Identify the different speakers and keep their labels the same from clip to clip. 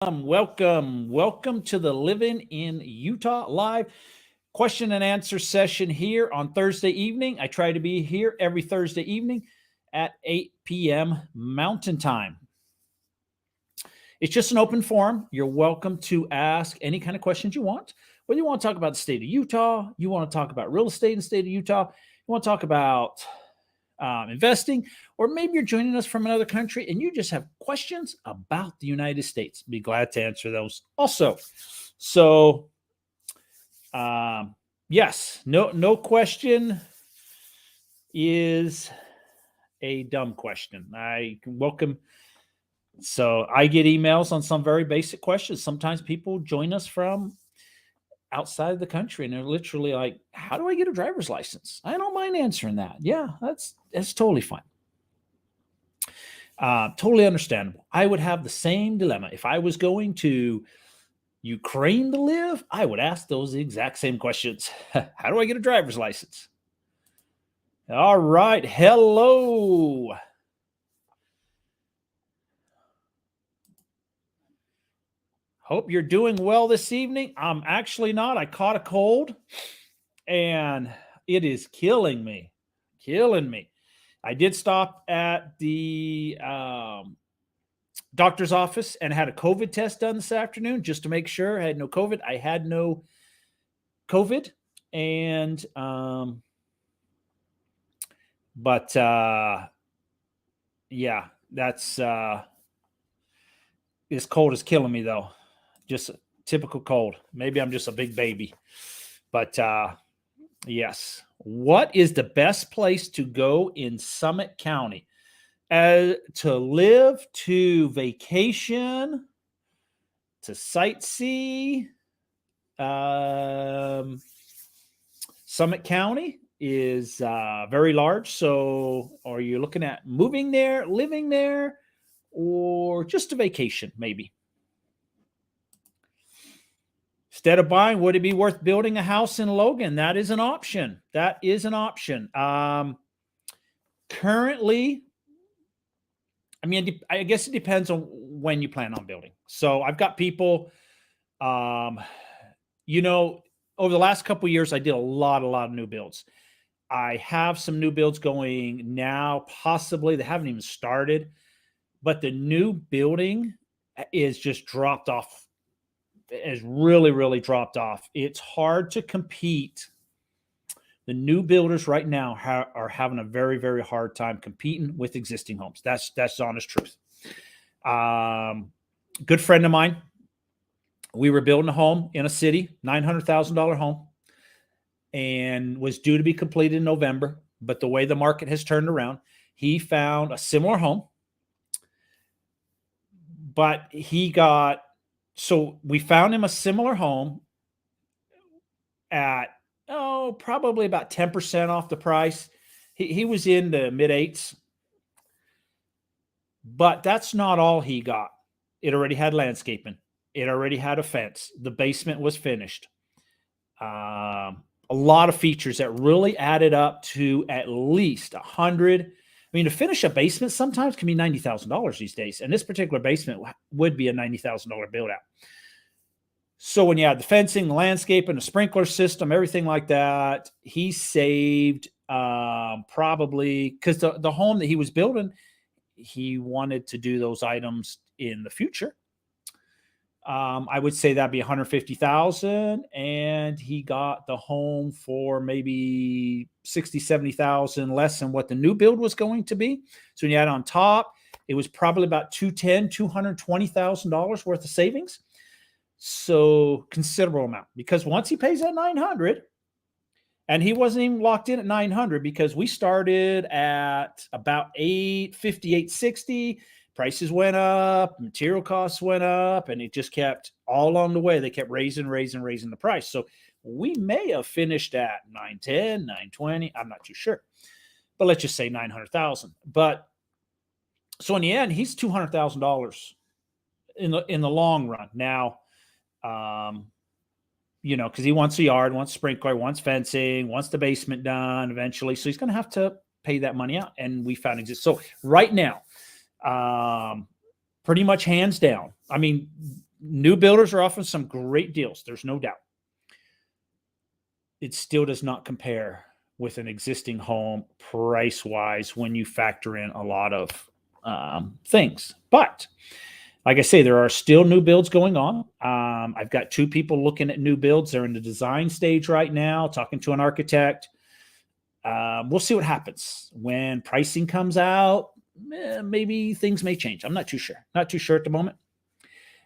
Speaker 1: Welcome to the Living in Utah live question and answer session here on Thursday evening. I try to be here every Thursday evening at 8 p.m. Mountain Time. It's just an open forum. You're welcome to ask any kind of questions you want. Whether you want to talk about the state of Utah, you want to talk about real estate in the state of Utah, you want to talk about investing, or maybe you're joining us from another country and you just have questions about the United States. Be glad to answer those also. So, yes, no question is a dumb question. I welcome. So I get emails on some very basic questions. Sometimes people join us from outside of the country and they're literally like, how do I get a driver's license? I don't mind answering that. Yeah, that's totally fine. Totally understandable. I would have the same dilemma. If I was going to Ukraine to live, I would ask those exact same questions. How do I get a driver's license? All right. Hello. Hope you're doing well this evening. I'm actually not. I caught a cold and it is killing me. I did stop at the doctor's office and had a COVID test done this afternoon just to make sure I had no COVID. I had no COVID. And, yeah, that's, this cold is killing me though. Just a typical cold. Maybe I'm just a big baby. But yes. What is the best place to go in Summit County? To live, to vacation, to sightsee? Summit County is very large. So are you looking at moving there, living there, or just a vacation maybe? Instead of buying, would it be worth building a house in Logan? That is an option. Currently, I mean, I guess it depends on when you plan on building. So I've got people, over the last couple of years, I did a lot of new builds. I have some new builds going now, possibly. They haven't even started, but the new building is just dropped off. Has really dropped off. It's hard to compete. The new builders right now are having a very hard time competing with existing homes. That's the honest truth. Good friend of mine, we were building a home in a city, $900,000 home, and was due to be completed in November. But the way the market has turned around, he found a similar home, but so we found him a similar home at, probably about 10% off the price. He was in the mid eights, but that's not all he got. It already had landscaping. It already had a fence. The basement was finished. A lot of features that really added up to at least $100,000. I mean, to finish a basement sometimes can be $90,000 these days. And this particular basement would be a $90,000 build out. So when you add the fencing, the landscape, and the sprinkler system, everything like that, he saved probably, because the home that he was building, he wanted to do those items in the future. I would say that'd be $150,000, and he got the home for maybe $60,000, $70,000 less than what the new build was going to be. So when you add on top, it was probably about $220,000 worth of savings. So considerable amount, because once he pays that $900, and he wasn't even locked in at $900 because we started at about $850, $860. Prices went up, material costs went up, and it just kept all along the way. They kept raising the price. So we may have finished at $910, $920. I'm not too sure, but let's just say $900,000. But so in the end, he's $200,000 in the long run. Now, because he wants a yard, wants sprinkler, wants fencing, wants the basement done eventually. So he's going to have to pay that money out, and we found so right now. Pretty much hands down. I mean, new builders are offering some great deals. There's no doubt. It still does not compare with an existing home price-wise when you factor in a lot of things. But like I say, there are still new builds going on. I've got 2 people looking at new builds. They're in the design stage right now, talking to an architect. We'll see what happens when pricing comes out. Maybe things may change. I'm not too sure. Not too sure at the moment.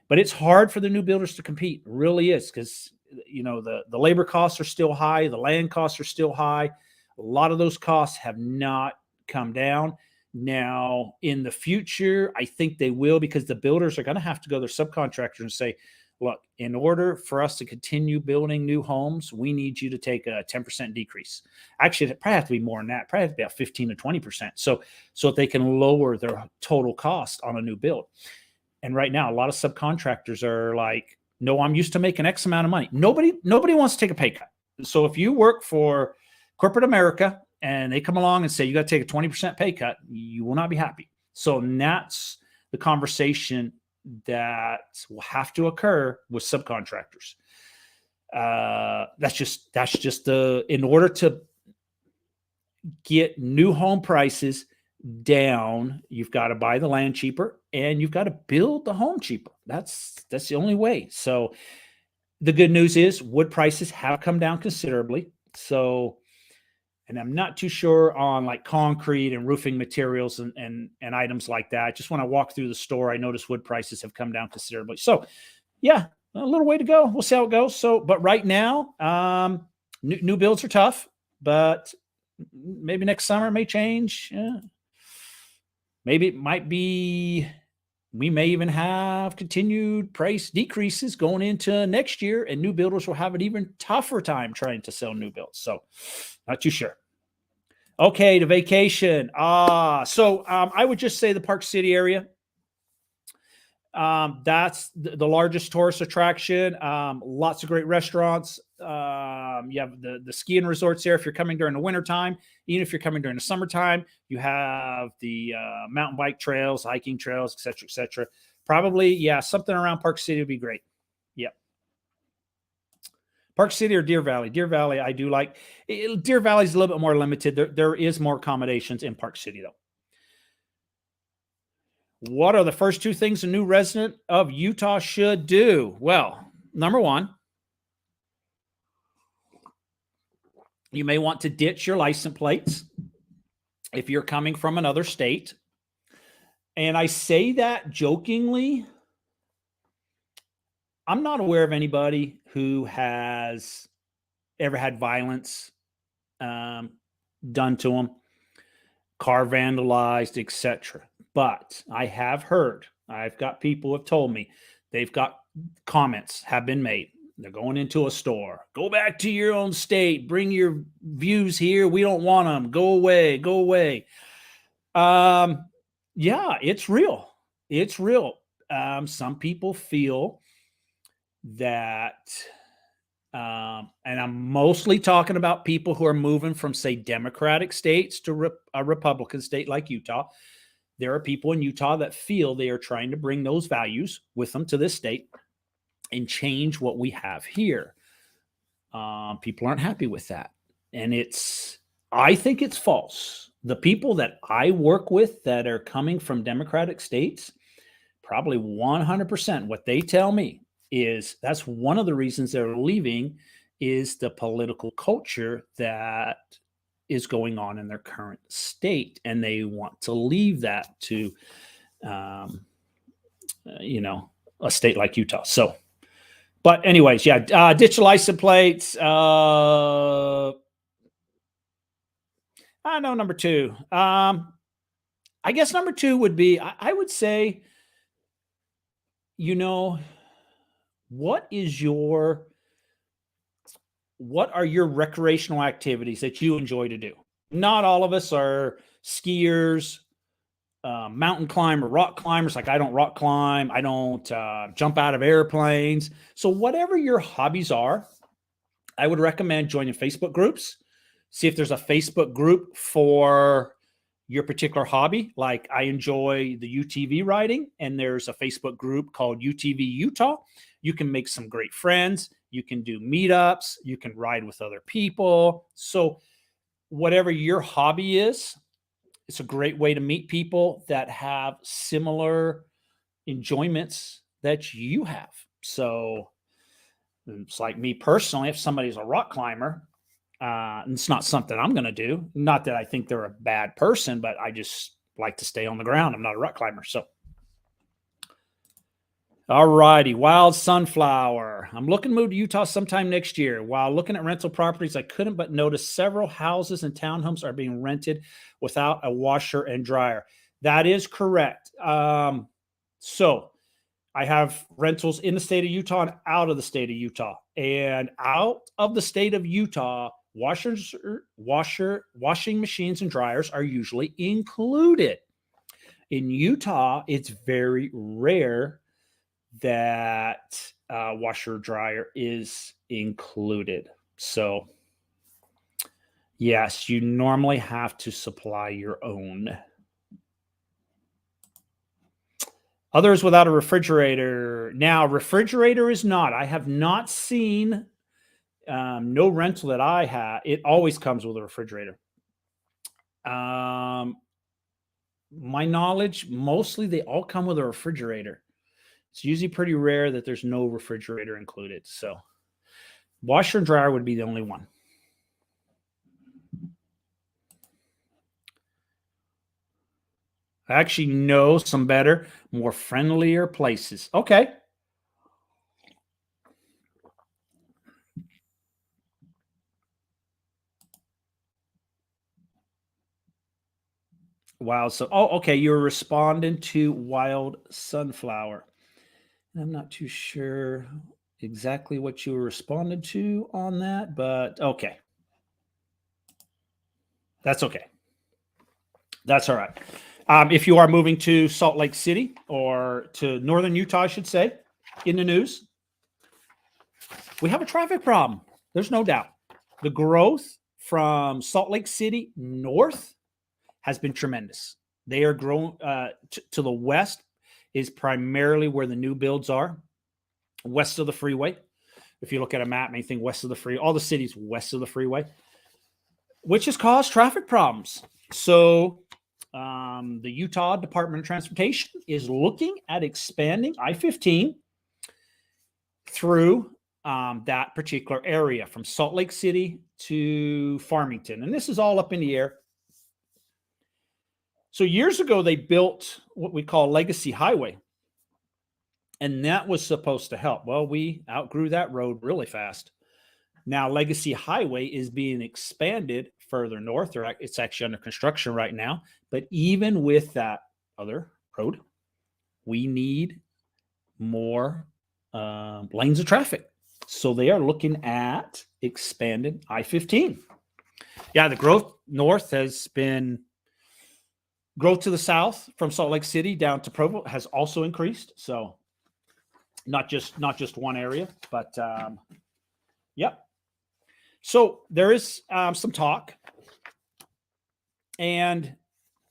Speaker 1: But it's hard for the new builders to compete. It really is, because the labor costs are still high. The land costs are still high. A lot of those costs have not come down. Now, in the future, I think they will, because the builders are going to have to go to their subcontractors and say, look, in order for us to continue building new homes, we need you to take a 10% decrease. Actually, it probably have to be more than that. Probably have to be about 15 to 20%. So that they can lower their total cost on a new build. And right now, a lot of subcontractors are like, no, I'm used to making X amount of money. Nobody wants to take a pay cut. So if you work for corporate America and they come along and say, you got to take a 20% pay cut, you will not be happy. So that's the conversation that will have to occur with subcontractors. That's just in order to get new home prices down, you've got to buy the land cheaper and you've got to build the home cheaper. That's the only way. So the good news is wood prices have come down considerably. So, and I'm not too sure on like concrete and roofing materials and items like that. Just when I walk through the store, I notice wood prices have come down considerably. So yeah, a little way to go. We'll see how it goes. So, but right now, new builds are tough, but maybe next summer it may change. Yeah. Maybe it might be, we may even have continued price decreases going into next year, and new builders will have an even tougher time trying to sell new builds. So not too sure. Okay, the vacation. So I would just say the Park City area. That's the largest tourist attraction. Lots of great restaurants. You have the skiing resorts there if you're coming during the wintertime. Even if you're coming during the summertime, you have the mountain bike trails, hiking trails, et cetera, et cetera. Probably, yeah, something around Park City would be great. Yep. Park City or Deer Valley. Deer Valley, I do like. Deer Valley is a little bit more limited. There is more accommodations in Park City, though. What are the first 2 things a new resident of Utah should do? Well, number 1, you may want to ditch your license plates if you're coming from another state. And I say that jokingly. I'm not aware of anybody who has ever had violence done to them, car vandalized, etc. But I have heard, I've got people who have told me, they've got comments have been made. They're going into a store. Go back to your own state. Bring your views here. We don't want them. Go away. Go away. Yeah, it's real. It's real. Some people feel that, and I'm mostly talking about people who are moving from, say, Democratic states to a Republican state like Utah. There are people in Utah that feel they are trying to bring those values with them to this state and change what we have here. People aren't happy with that. And I think it's false. The people that I work with that are coming from Democratic states, probably 100% what they tell me is that's one of the reasons they're leaving is the political culture that is going on in their current state. And they want to leave that to, a state like Utah. So, but anyways, yeah, ditch the license plates. I know number 2. I guess number 2 would be, I would say, what are your recreational activities that you enjoy to do? Not all of us are skiers, mountain climber, rock climbers. Like I don't rock climb. I don't jump out of airplanes. So whatever your hobbies are, I would recommend joining Facebook groups. See if there's a Facebook group for your particular hobby. Like I enjoy the UTV riding, and there's a Facebook group called UTV Utah. You can make some great friends. You can do meetups. You can ride with other people. So whatever your hobby is, it's a great way to meet people that have similar enjoyments that you have. So it's like me personally, if somebody's a rock climber, it's not something I'm going to do. Not that I think they're a bad person, but I just like to stay on the ground. I'm not a rock climber. So, all righty. Wild sunflower. I'm looking to move to Utah sometime next year. While looking at rental properties, I couldn't but notice several houses and townhomes are being rented without a washer and dryer. That is correct. So I have rentals in the state of Utah and out of the state of Utah. And out of the state of Utah, washing machines and dryers are usually included. In Utah, it's very rare that washer dryer is included. So yes, you normally have to supply your own. Others without a refrigerator. Now, refrigerator is not. I have not seen no rental that I have. It always comes with a refrigerator. My knowledge, mostly they all come with a refrigerator. It's usually pretty rare that there's no refrigerator included. So washer and dryer would be the only one. I actually know some better, more friendlier places. Okay. Wow. So, okay. You're responding to wild sunflower. I'm not too sure exactly what you were responding to on that, but okay. That's okay. That's all right. If you are moving to Salt Lake City or to northern Utah, I should say, in the news, we have a traffic problem. There's no doubt. The growth from Salt Lake City north has been tremendous. They are growing to the west is primarily where the new builds are, west of the freeway. If you look at a map, anything west of the freeway, all the cities west of the freeway, which has caused traffic problems. So the Utah Department of Transportation is looking at expanding I-15 through that particular area from Salt Lake City to Farmington. And this is all up in the air. So years ago, they built what we call Legacy Highway. And that was supposed to help. Well, we outgrew that road really fast. Now, Legacy Highway is being expanded further north. It's actually under construction right now. But even with that other road, we need more lanes of traffic. So they are looking at expanding I-15. Yeah, the growth north has been, growth to the south from Salt Lake City down to Provo has also increased. So not just one area, but yep. So there is some talk. And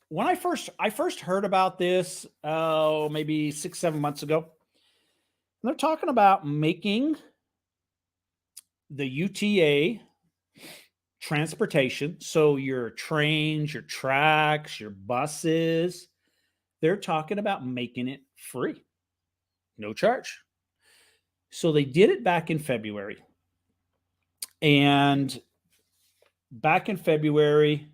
Speaker 1: when I first heard about this, maybe 6-7 months ago, they're talking about making the UTA transportation. So your trains, your tracks, your buses, they're talking about making it free, no charge. So they did it back in February. And back in February,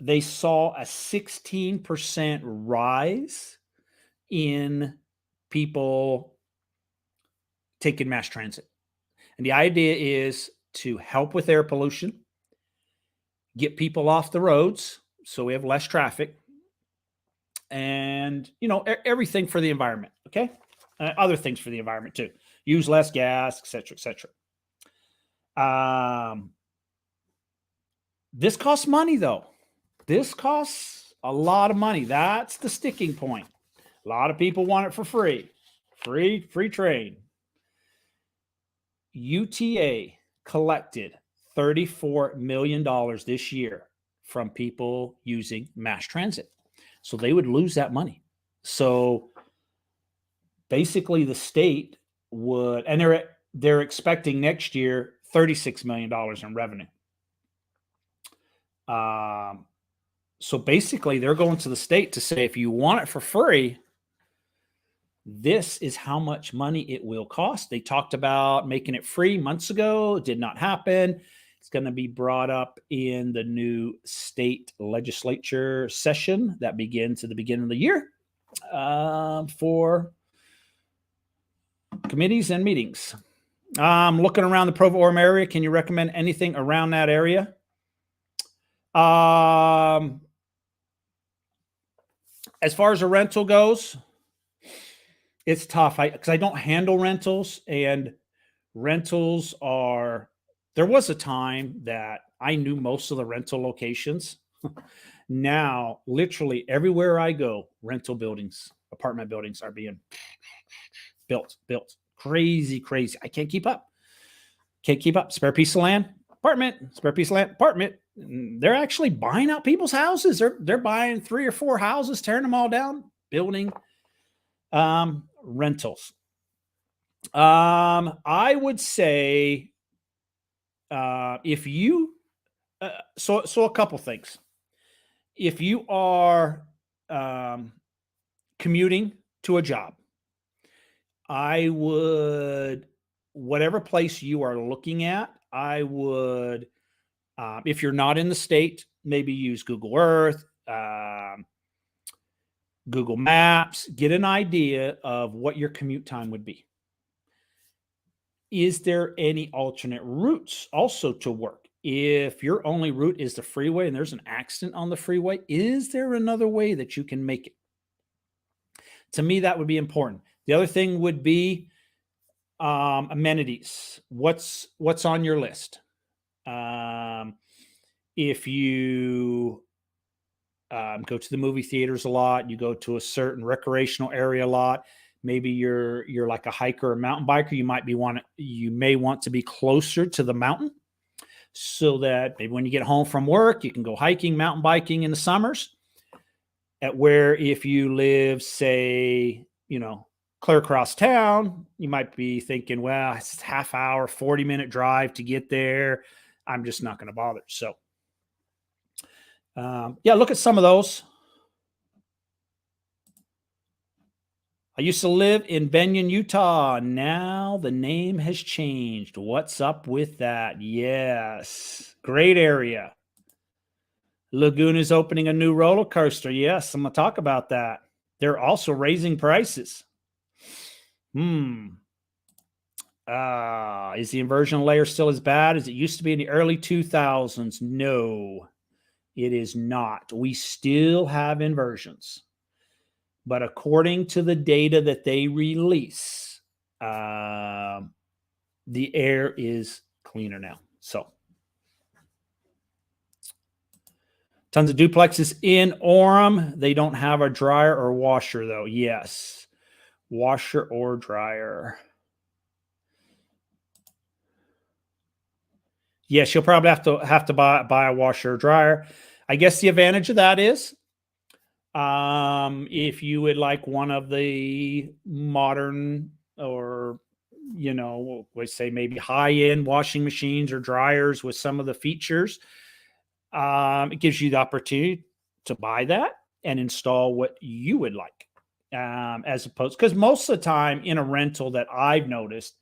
Speaker 1: they saw a 16% rise in people taking mass transit. And the idea is to help with air pollution, get people off the roads so we have less traffic, and, everything for the environment, okay? Other things for the environment too. Use less gas, et cetera, et cetera. This costs money, though. This costs a lot of money. That's the sticking point. A lot of people want it for free. Free trade. UTA collected $34 million this year from people using mass transit. So they would lose that money. So basically the state would, and they're expecting next year $36 million in revenue. So basically they're going to the state to say, if you want it for free, this is how much money it will cost. They talked about making it free months ago. It did not happen. It's going to be brought up in the new state legislature session that begins at the beginning of the year for committees and meetings. Looking around the Provo-Orem area, can you recommend anything around that area? As far as a rental goes, it's tough because I don't handle rentals, and rentals are, there was a time that I knew most of the rental locations. Now, literally everywhere I go, rental buildings, apartment buildings are being built. Crazy. I can't keep up. Spare piece of land, apartment, spare piece of land, apartment. They're actually buying out people's houses. They're buying 3 or 4 houses, tearing them all down, building rentals. I would say if you so a couple things. If you are commuting to a job, I would, whatever place you are looking at, I would, if you're not in the state, maybe use Google Earth, Google Maps, get an idea of what your commute time would be. Is there any alternate routes also to work? If your only route is the freeway and there's an accident on the freeway, is there another way that you can make it? To me, that would be important. The other thing would be amenities. What's on your list? If you go to the movie theaters a lot, you go to a certain recreational area a lot, maybe you're like a hiker or mountain biker, you may want to be closer to the mountain, so that maybe when you get home from work, you can go hiking, mountain biking in the summers. At where if you live, say, clear across town, you might be thinking, well, it's a half hour, 40-minute drive to get there. I'm just not going to bother. So look at some of those. I used to live in Benyon, Utah. Now the name has changed. What's up with that? Yes. Great area. Lagoon is opening a new roller coaster. Yes, I'm going to talk about that. They're also raising prices. Is the inversion layer still as bad as it used to be in the early 2000s? No, it is not. We still have inversions. But according to the data that they release, the air is cleaner now. So, tons of duplexes in Orem. They don't have a dryer or washer, though. Yes, washer or dryer. Yes, you'll probably have to buy a washer or dryer. I guess the advantage of that is, if you would like one of the modern, or we say maybe high-end washing machines or dryers with some of the features, it gives you the opportunity to buy that and install what you would like, as opposed, because most of the time in a rental that I've noticed,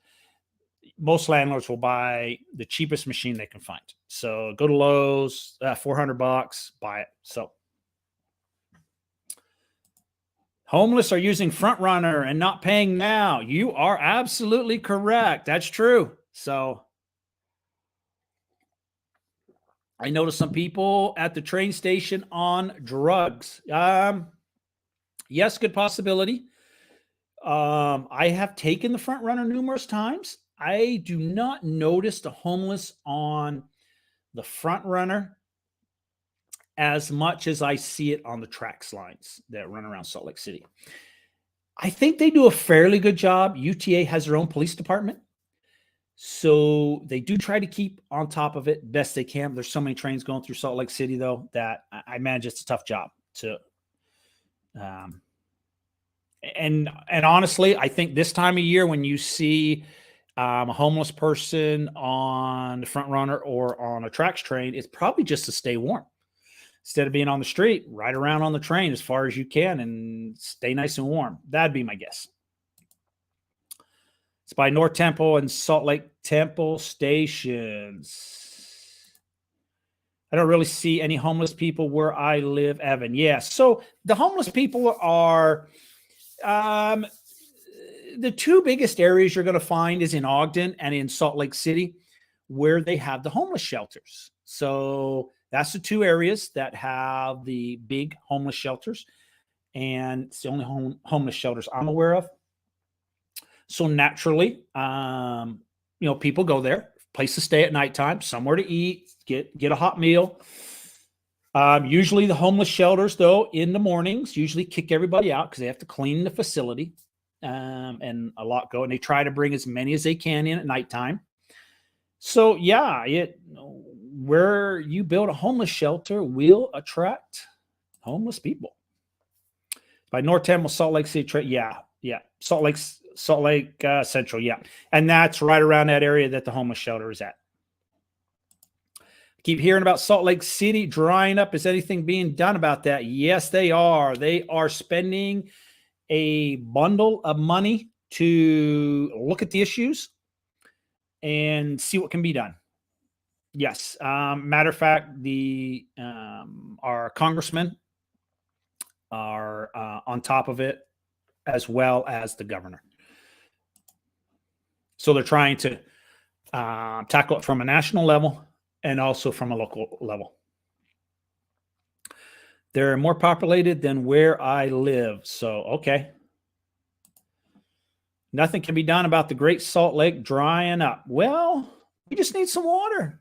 Speaker 1: most landlords will buy the cheapest machine they can find. So go to Lowe's, $400, buy it. So homeless are using Front Runner and not paying now. You are absolutely correct. That's true. So I noticed some people at the train station on drugs. Yes, good possibility. I have taken the Front Runner numerous times. I do not notice the homeless on the Front Runner as much as I see it on the Trax lines that run around Salt Lake City. I think they do a fairly good job. UTA has their own police department. So they do try to keep on top of it best they can. There's so many trains going through Salt Lake City, though, that I imagine it's a tough job to. Um, and honestly, I think this time of year when you see a homeless person on the front runner or on a tracks train, it's probably just to stay warm. Instead of being on the street, ride around on the train as far as you can and stay nice and warm. That'd be my guess. It's by North Temple and Salt Lake Temple stations. I don't really see any homeless people where I live, Evan. Yeah. So the homeless people are the two biggest areas you're going to find is in Ogden and in Salt Lake City, where they have the homeless shelters. So that's the two areas that have the big homeless shelters. And it's the only homeless shelters I'm aware of. So naturally, people go there, place to stay at nighttime, somewhere to eat, get a hot meal. Usually the homeless shelters, though, in the mornings, usually kick everybody out because they have to clean the facility, and a lot go. And they try to bring as many as they can in at nighttime. So, yeah, where you build a homeless shelter will attract homeless people. By North Temple, Salt Lake City, yeah. Salt Lake Central, yeah. And that's right around that area that the homeless shelter is at. Keep hearing about Salt Lake City drying up. Is anything being done about that? Yes, they are. They are spending a bundle of money to look at the issues and see what can be done. Yes. Matter of fact, our congressmen are on top of it, as well as the governor. So they're trying to tackle it from a national level and also from a local level. They're more populated than where I live. So, okay. Nothing can be done about the Great Salt Lake drying up. Well, we just need some water.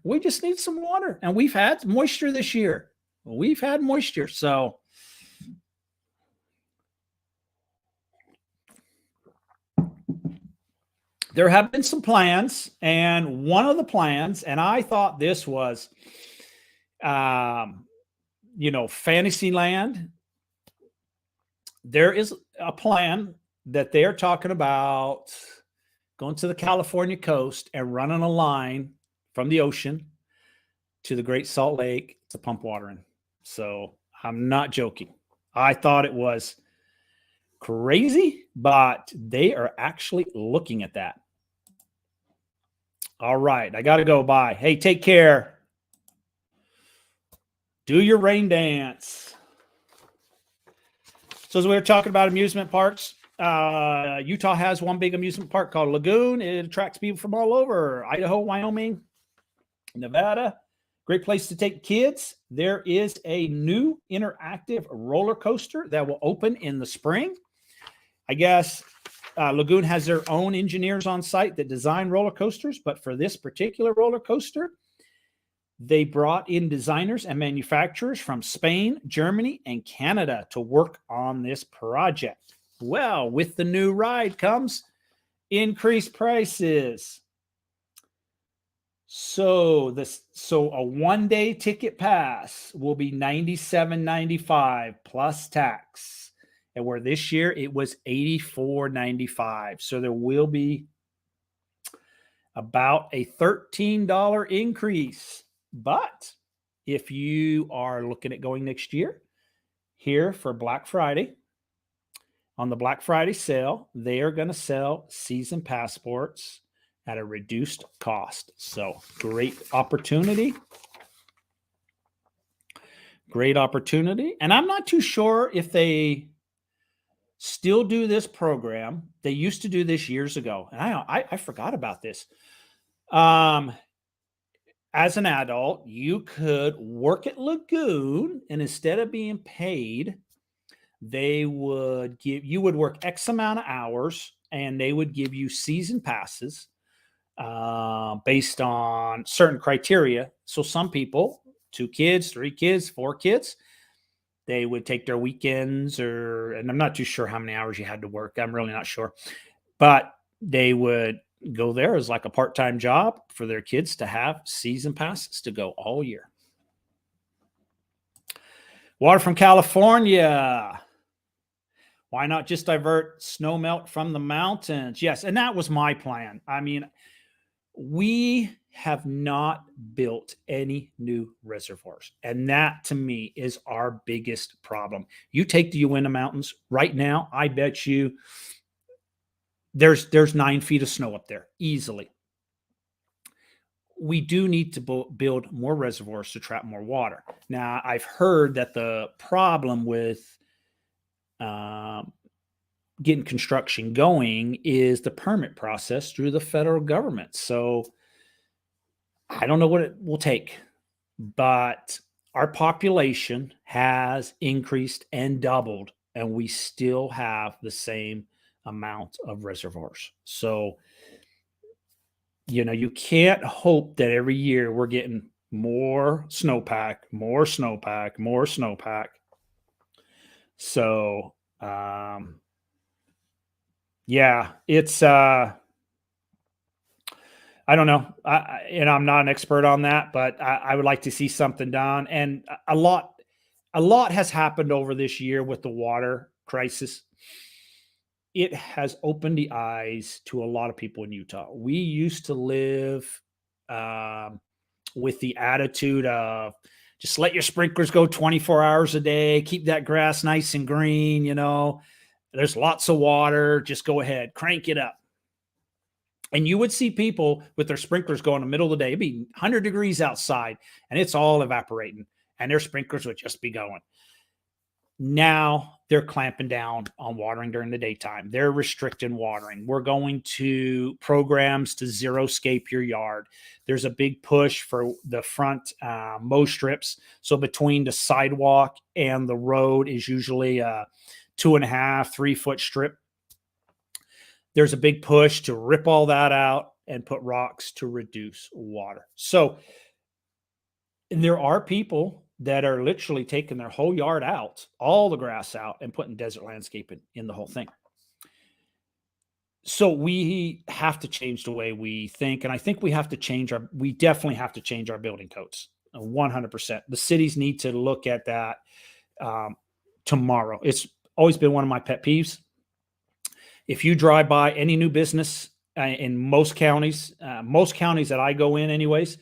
Speaker 1: And we've had moisture this year. So there have been some plans, and one of the plans, and I thought this was, fantasy land. There is a plan that they're talking about going to the California coast and running a line from the ocean to the Great Salt Lake to pump water in. So I'm not joking. I thought it was crazy, but they are actually looking at that. All right, I got to go. Bye. Hey, take care. Do your rain dance. So as we were talking about amusement parks, Utah has one big amusement park called Lagoon. It attracts people from all over. Idaho, Wyoming, Nevada. Great place to take kids. There is a new interactive roller coaster that will open in the spring. I guess Lagoon has their own engineers on site that design roller coasters, but for this particular roller coaster, they brought in designers and manufacturers from Spain, Germany, and Canada to work on this project. Well, with the new ride comes increased prices. So a one-day ticket pass will be $97.95 plus tax. And where this year it was $84.95. So there will be about a $13 increase. But if you are looking at going next year, here for Black Friday, on the Black Friday sale, they are going to sell season passports at a reduced cost. So great opportunity. And I'm not too sure if they still do this program. They used to do this years ago. And I forgot about this. As an adult, you could work at Lagoon, and instead of being paid, you would work X amount of hours, and they would give you season passes based on certain criteria. So some people, 2 kids, 3 kids, 4 kids, they would take their weekends, and I'm not too sure how many hours you had to work. I'm really not sure. But they would go there as like a part-time job for their kids to have season passes to go all year. Water from California. Why not just divert snow melt from the mountains? Yes, and that was my plan. I mean, we have not built any new reservoirs, and that to me is our biggest problem. You take the Uinta Mountains right now, I bet you there's 9 feet of snow up there easily. We do need to build more reservoirs to trap more water. Now, I've heard that the problem with getting construction going is the permit process through the federal government. So I don't know what it will take, but our population has increased and doubled, and we still have the same amount of reservoirs. So, you can't hope that every year we're getting more snowpack, more snowpack, more snowpack. So, yeah, it's I don't know. I'm not an expert on that, but I would like to see something done. And a lot has happened over this year with the water crisis. It has opened the eyes to a lot of people in Utah. We used to live with the attitude of just let your sprinklers go 24 hours a day, keep that grass nice and green, there's lots of water, just go ahead, crank it up. And you would see people with their sprinklers go in the middle of the day, it'd be 100 degrees outside, and it's all evaporating, and their sprinklers would just be going. Now they're clamping down on watering during the daytime. They're restricting watering. We're going to programs to zero-scape your yard. There's a big push for the front mow strips. So between the sidewalk and the road is usually a 2.5, 3 foot strip. There's a big push to rip all that out and put rocks to reduce water. So there are people that are literally taking their whole yard out, all the grass out, and putting desert landscaping in the whole thing. So we have to change the way we think. And I think we definitely have to change our building codes 100%. The cities need to look at that tomorrow. It's always been one of my pet peeves. If you drive by any new business in most counties that I go in anyways,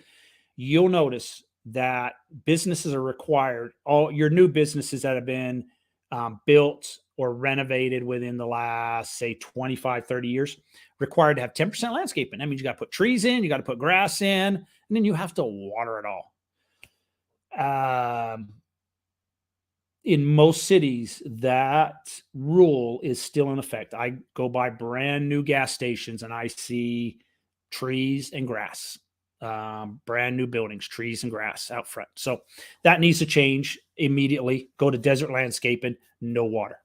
Speaker 1: you'll notice that businesses are required, all your new businesses that have been built or renovated within the last, say, 25, 30 years, required to have 10% landscaping. That means you got to put trees in, you got to put grass in, and then you have to water it all. In most cities, that rule is still in effect. I go by brand new gas stations and I see trees and grass. Brand new buildings, trees and grass out front. So that needs to change immediately. Go to desert landscaping, no water.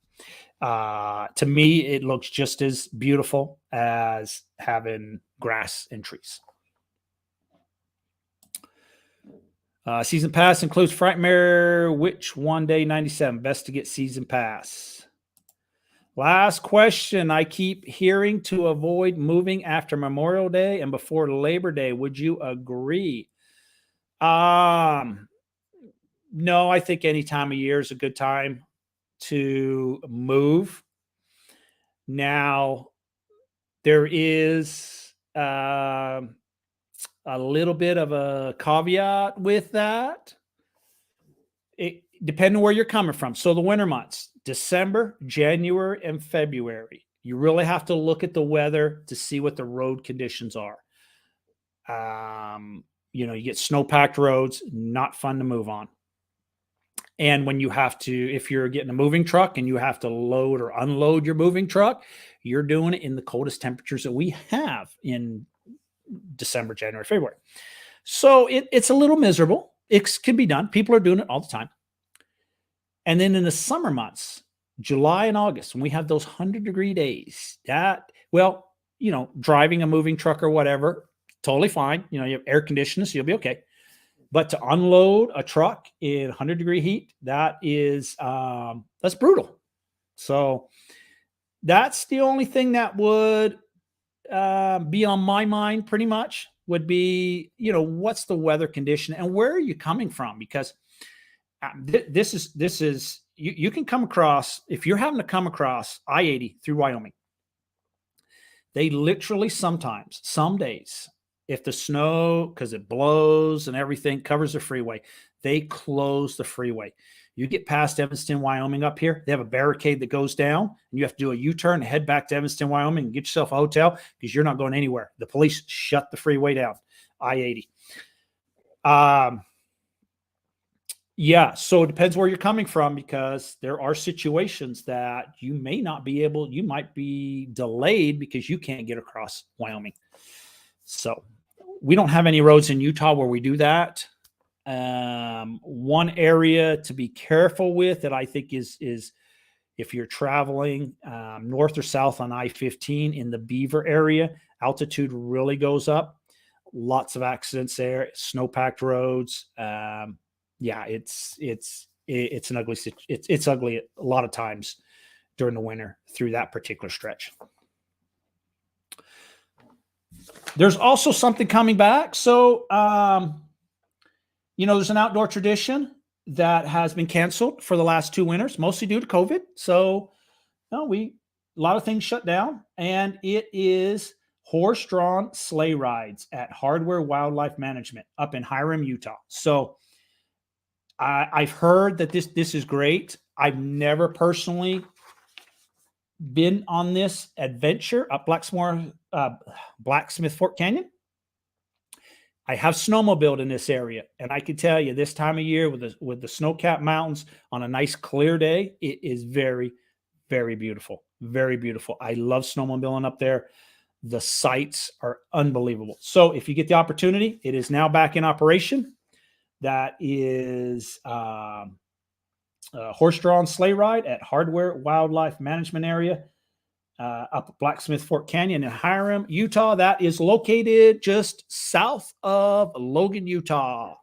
Speaker 1: To me, it looks just as beautiful as having grass and trees. Season pass includes Frightmare, which one day 97? Best to get season pass. Last question. I keep hearing to avoid moving after Memorial Day and before Labor Day. Would you agree? No, I think any time of year is a good time to move. Now, there is a little bit of a caveat with that. Depending on where you're coming from. So the winter months, December, January, and February, you really have to look at the weather to see what the road conditions are. You get snow-packed roads, not fun to move on. And when you have to, if you're getting a moving truck and you have to load or unload your moving truck, you're doing it in the coldest temperatures that we have in December, January, February. So it's a little miserable. It can be done. People are doing it all the time. And then in the summer months, July and August, when we have those 100-degree days, driving a moving truck or whatever, totally fine. You have air conditioning, so you'll be okay. But to unload a truck in 100-degree heat, that's brutal. So that's the only thing that would be on my mind pretty much would be, what's the weather condition and where are you coming from? Because this is you can come across, if you're having to come across I-80 through Wyoming, they literally sometimes, some days, if the snow, because it blows and everything, covers the freeway, they close the freeway. You get past Evanston, Wyoming up here, they have a barricade that goes down, and you have to do a U-turn and head back to Evanston, Wyoming, and get yourself a hotel because you're not going anywhere. The police shut the freeway down, I-80. Yeah, so it depends where you're coming from, because there are situations that you may not be able, you might be delayed because you can't get across Wyoming. So we don't have any roads in Utah where we do that. One area to be careful with that I think is if you're traveling north or south on I-15 in the Beaver area, altitude really goes up. Lots of accidents there, snow-packed roads. Yeah, it's an ugly, it's ugly a lot of times during the winter through that particular stretch. There's also something coming back. So, there's an outdoor tradition that has been canceled for the last 2 winters, mostly due to COVID. So, a lot of things shut down, and it is horse-drawn sleigh rides at Hardware Wildlife Management up in Hiram, Utah. So, I've heard that this is great. I've never personally been on this adventure up Blacksmith Fork Canyon. I have snowmobiled in this area, and I can tell you this time of year with the snow-capped mountains on a nice clear day, it is very, very beautiful. Very beautiful. I love snowmobiling up there. The sights are unbelievable. So if you get the opportunity, it is now back in operation. That is a horse-drawn sleigh ride at Hardware Wildlife Management Area up at Blacksmith Fork Canyon in Hiram, Utah. That is located just south of Logan, Utah.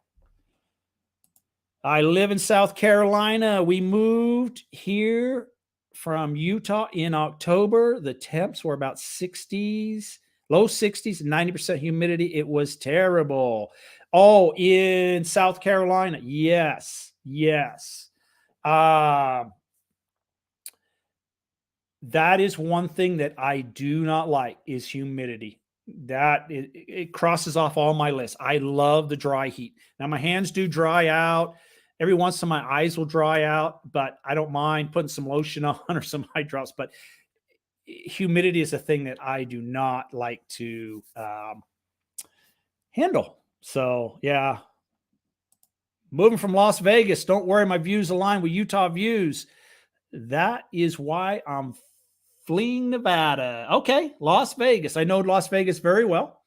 Speaker 1: I live in South Carolina. We moved here from Utah in October. The temps were about 60s, low 60s, 90% humidity. It was terrible. Oh, in South Carolina. Yes. That is one thing that I do not like is humidity. That it crosses off all my lists. I love the dry heat. Now my hands do dry out. Every once in a while, my eyes will dry out, but I don't mind putting some lotion on or some eye drops. But humidity is a thing that I do not like to handle. So, yeah. Moving from Las Vegas, don't worry, my views align with Utah views. That is why I'm fleeing Nevada. Okay, Las Vegas. I know Las Vegas very well.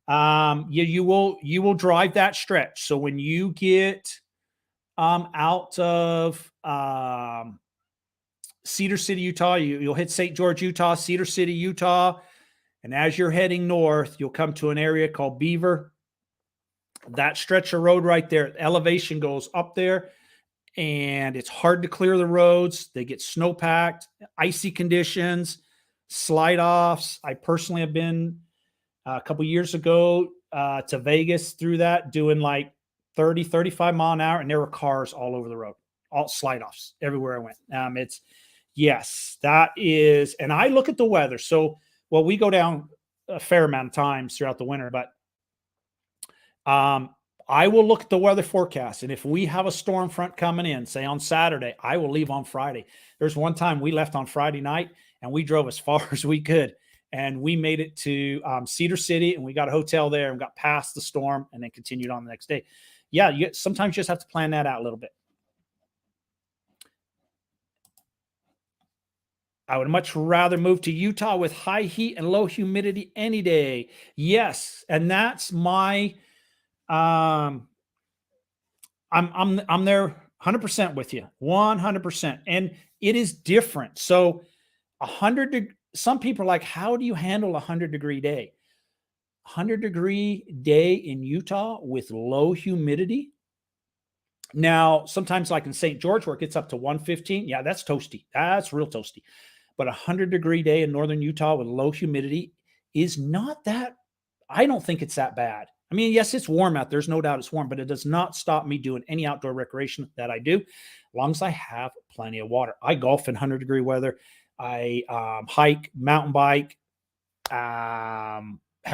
Speaker 1: You will drive that stretch. So when you get out of Cedar City, Utah, you'll hit St. George, Utah, Cedar City, Utah. And as you're heading north, you'll come to an area called Beaver. That stretch of road right there, elevation goes up there, and it's hard to clear the roads. They get snow-packed, icy conditions, slide-offs. I personally have been a couple years ago to Vegas through that, doing like 30, 35 mile an hour, and there were cars all over the road, all slide-offs everywhere I went. Yes, that is, and I look at the weather. So, well, we go down a fair amount of times throughout the winter, but I will look at the weather forecast, and if we have a storm front coming in, say on Saturday, I will leave on Friday. There's one time we left on Friday night, and we drove as far as we could, and we made it to Cedar City, and we got a hotel there and got past the storm and then continued on the next day. Yeah, sometimes you just have to plan that out a little bit. I would much rather move to Utah with high heat and low humidity any day. Yes, and that's my I'm there 100% with you, 100%. And it is different. So 100, some people are like, how do you handle 100-degree day? 100-degree day in Utah with low humidity. Now, sometimes like in St. George where it gets up to 115. Yeah, that's toasty. That's real toasty. But 100-degree day in northern Utah with low humidity is not that, I don't think it's that bad. I mean, yes, it's warm out. There's no doubt it's warm, but it does not stop me doing any outdoor recreation that I do, as long as I have plenty of water. I golf in 100-degree weather. I hike, mountain bike, have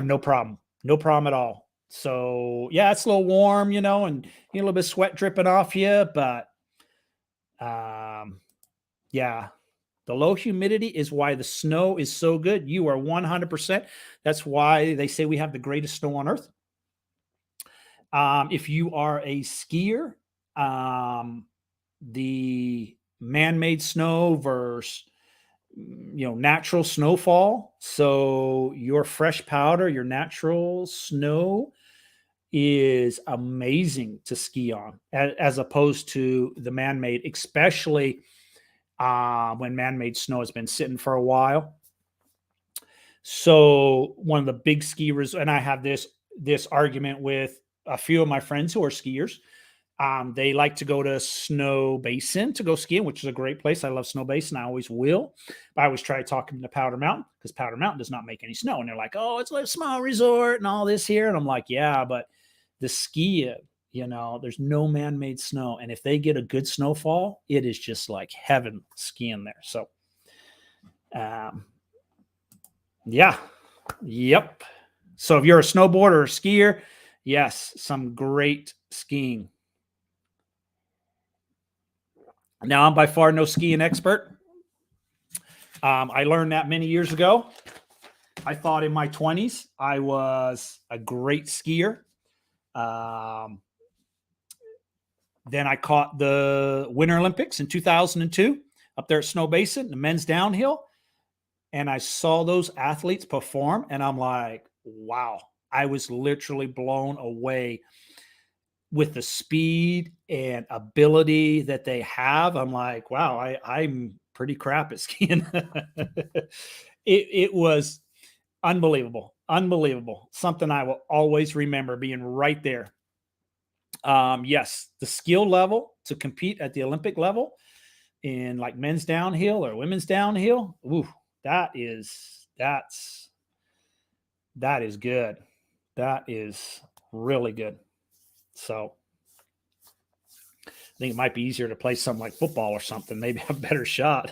Speaker 1: no problem at all. So yeah, it's a little warm, and you get a little bit of sweat dripping off you, but yeah, the low humidity is why the snow is so good. You are 100%. That's why they say we have the greatest snow on earth. If you are a skier, the man-made snow versus natural snowfall. So your fresh powder, your natural snow is amazing to ski on, as opposed to the man-made, especially when man-made snow has been sitting for a while. So one of the big skiers, and I have this argument with a few of my friends who are skiers. They like to go to Snow Basin to go skiing, which is a great place. I love Snow Basin. I always will. But I always try to talk them to Powder Mountain, because Powder Mountain does not make any snow. And they're like, oh, it's like a small resort and all this here. And I'm like, yeah, but the ski, there's no man-made snow. And if they get a good snowfall, it is just like heaven skiing there. So, yeah. Yep. So if you're a snowboarder or a skier, yes, some great skiing. Now, I'm by far no skiing expert. I learned that many years ago. I thought in my 20s I was a great skier. Then I caught the Winter Olympics in 2002 up there at Snow Basin, the men's downhill. And I saw those athletes perform, and I'm like, wow, I was literally blown away with the speed and ability that they have. I'm like, wow, I'm pretty crap at skiing. It was unbelievable. Something I will always remember, being right there. Yes, the skill level to compete at the Olympic level in like men's downhill or women's downhill. Ooh, that is good. That is really good. So I think it might be easier to play something like football or something, maybe have a better shot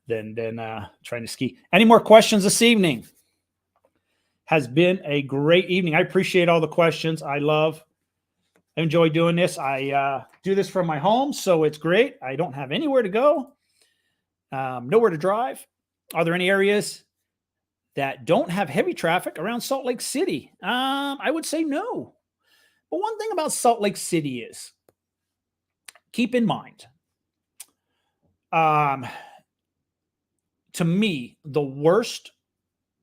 Speaker 1: than trying to ski. Any more questions this evening? Has been a great evening. I appreciate all the questions. I enjoy doing this. I do this from my home, so it's great. I don't have anywhere to go, nowhere to drive. Are there any areas that don't have heavy traffic around Salt Lake City? I would say no. But one thing about Salt Lake City is, keep in mind, to me, the worst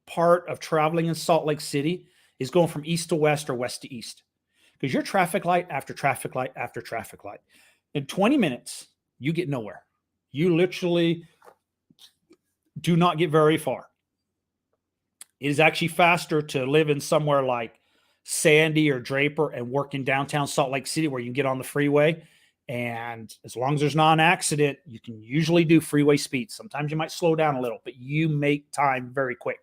Speaker 1: part of traveling in Salt Lake City is going from east to west or west to east, because you're traffic light after traffic light after traffic light. In 20 minutes, you get nowhere. You literally do not get very far. It is actually faster to live in somewhere like Sandy or Draper and work in downtown Salt Lake City, where you can get on the freeway. And as long as there's not an accident, you can usually do freeway speeds. Sometimes you might slow down a little, but you make time very quick.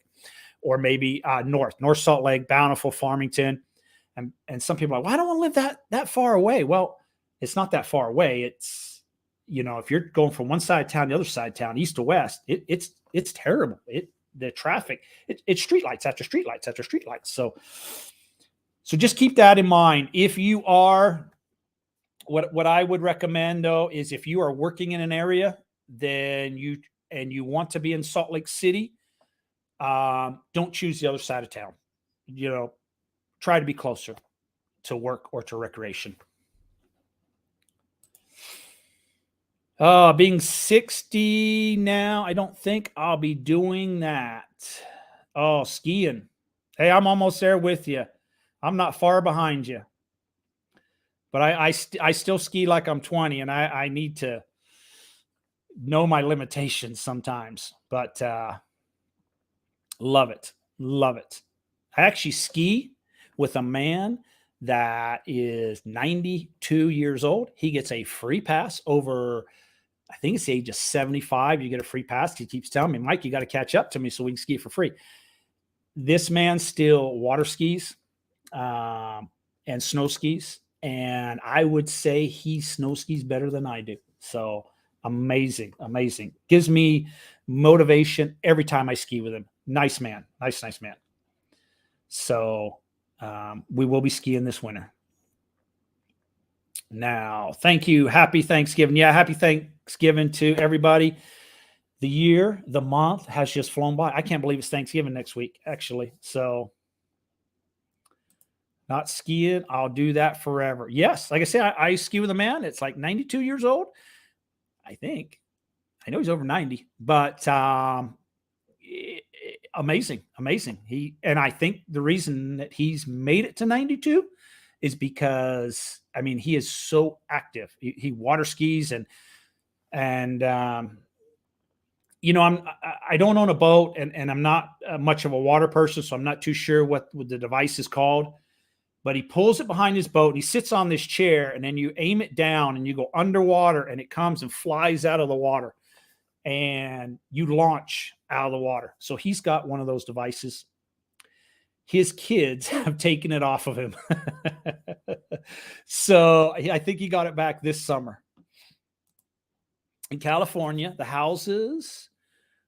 Speaker 1: Or maybe North Salt Lake, Bountiful, Farmington. And some people are like, well, I don't want to live that far away. Well, it's not that far away. It's, if you're going from one side of town, the other side of town, east to west, it's terrible. The traffic, it's streetlights after streetlights after streetlights. So just keep that in mind. If you are, what I would recommend though, is if you are working in an area, then you want to be in Salt Lake City, don't choose the other side of town. Try to be closer to work or to recreation. Being 60 now, I don't think I'll be doing that. Oh, skiing. Hey, I'm almost there with you. I'm not far behind you. But I still ski like I'm 20, and I need to know my limitations sometimes. But love it. I actually ski with a man that is 92 years old. He gets a free pass over, I think it's the age of 75. You get a free pass. He keeps telling me, Mike, you got to catch up to me so we can ski for free. This man still water skis and snow skis. And I would say he snow skis better than I do. So amazing, amazing. Gives me motivation every time I ski with him. Nice man. Nice man. So we will be skiing this winter. Now, thank you. Happy Thanksgiving. Yeah, happy Thanksgiving to everybody. The year, the month has just flown by. I can't believe it's Thanksgiving next week, actually. So, not skiing. I'll do that forever. Yes, like I said, I ski with a man. It's like 92 years old, I think. I know he's over 90, but amazing. And I think the reason that he's made it to 92 is because, I mean, he is so active. He water skis and I don't own a boat and I'm not much of a water person, so I'm not too sure what the device is called, but he pulls it behind his boat and he sits on this chair, and then you aim it down and you go underwater and it comes and flies out of the water and you launch out of the water. So he's got one of those devices. His kids have taken it off of him. So I think he got it back this summer. In California, the houses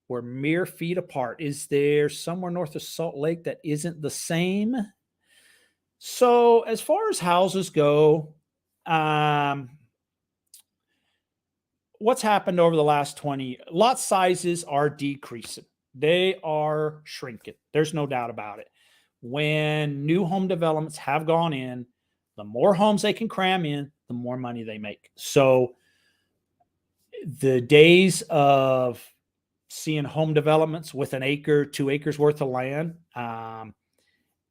Speaker 1: were mere feet apart. Is there somewhere north of Salt Lake that isn't the same? So as far as houses go, what's happened over the last 20 lot sizes are decreasing. They are shrinking. There's no doubt about it. When new home developments have gone in, the more homes they can cram in, the more money they make. So the days of seeing home developments with an acre, 2 acres worth of land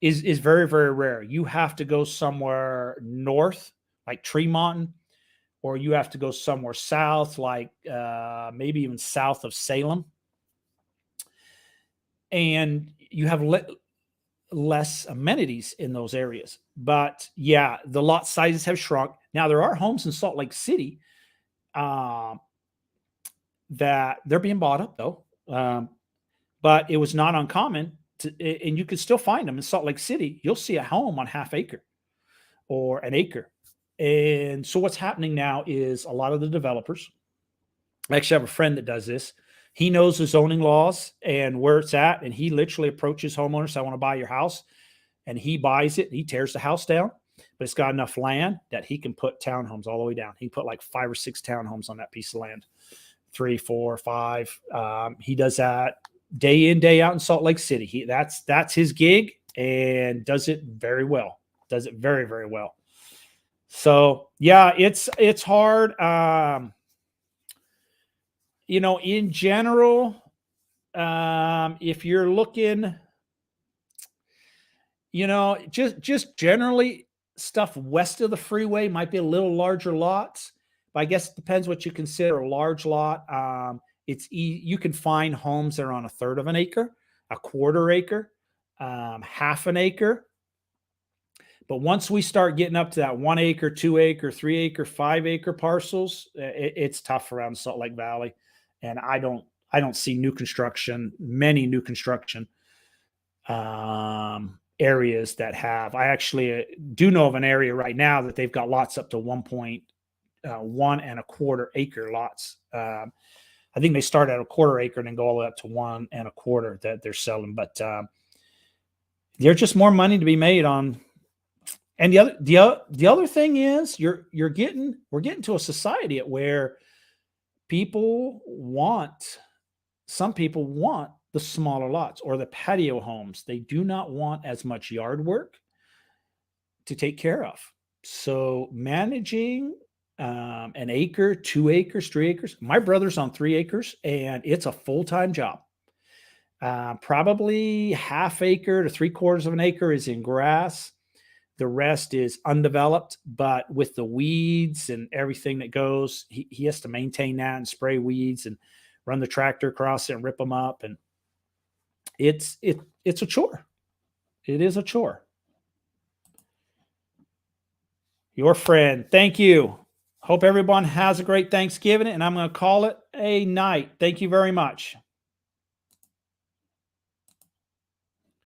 Speaker 1: is very, very rare. You have to go somewhere north, like Tremont, or you have to go somewhere south, like maybe even south of Salem. And you have less amenities in those areas. But yeah, the lot sizes have shrunk. Now, there are homes in Salt Lake City that they're being bought up, though. But it was not uncommon and you can still find them in Salt Lake City. You'll see a home on half acre or an acre. And so what's happening now is a lot of the developers, I actually have a friend that does this. He knows the zoning laws and where it's at. And he literally approaches homeowners. So I want to buy your house. And he buys it. He tears the house down, but it's got enough land that he can put townhomes all the way down. He can put like 5 or 6 townhomes on that piece of land, 3, 4, 5. He does that day in, day out in Salt Lake City. That's his gig and does it very well. Does it very, very well. So yeah, it's hard. In general, if you're looking, just generally stuff west of the freeway might be a little larger lots, but I guess it depends what you consider a large lot. You can find homes that are on 1/3 of an acre, 1/4 acre, 1/2 an acre. But once we start getting up to that 1 acre, 2 acre, 3 acre, 5 acre parcels, it's tough around Salt Lake Valley. And I don't see many new construction areas that have. I actually do know of an area right now that they've got lots up to 1.1 1/4 acre lots. I think they start at 1/4 acre and then go all the way up to 1 1/4 that they're selling. But there's just more money to be made on. And the other thing is we're getting to a society where some people want the smaller lots or the patio homes. They do not want as much yard work to take care of. So managing an acre, 2 acres, 3 acres. My brother's on 3 acres and it's a full-time job. Probably 1/2 acre to 3/4 of an acre is in grass. The rest is undeveloped, but with the weeds and everything that goes, he has to maintain that and spray weeds and run the tractor across it and rip them up. And it's a chore. It is a chore. Your friend. Thank you. Hope everyone has a great Thanksgiving, and I'm going to call it a night. Thank you very much.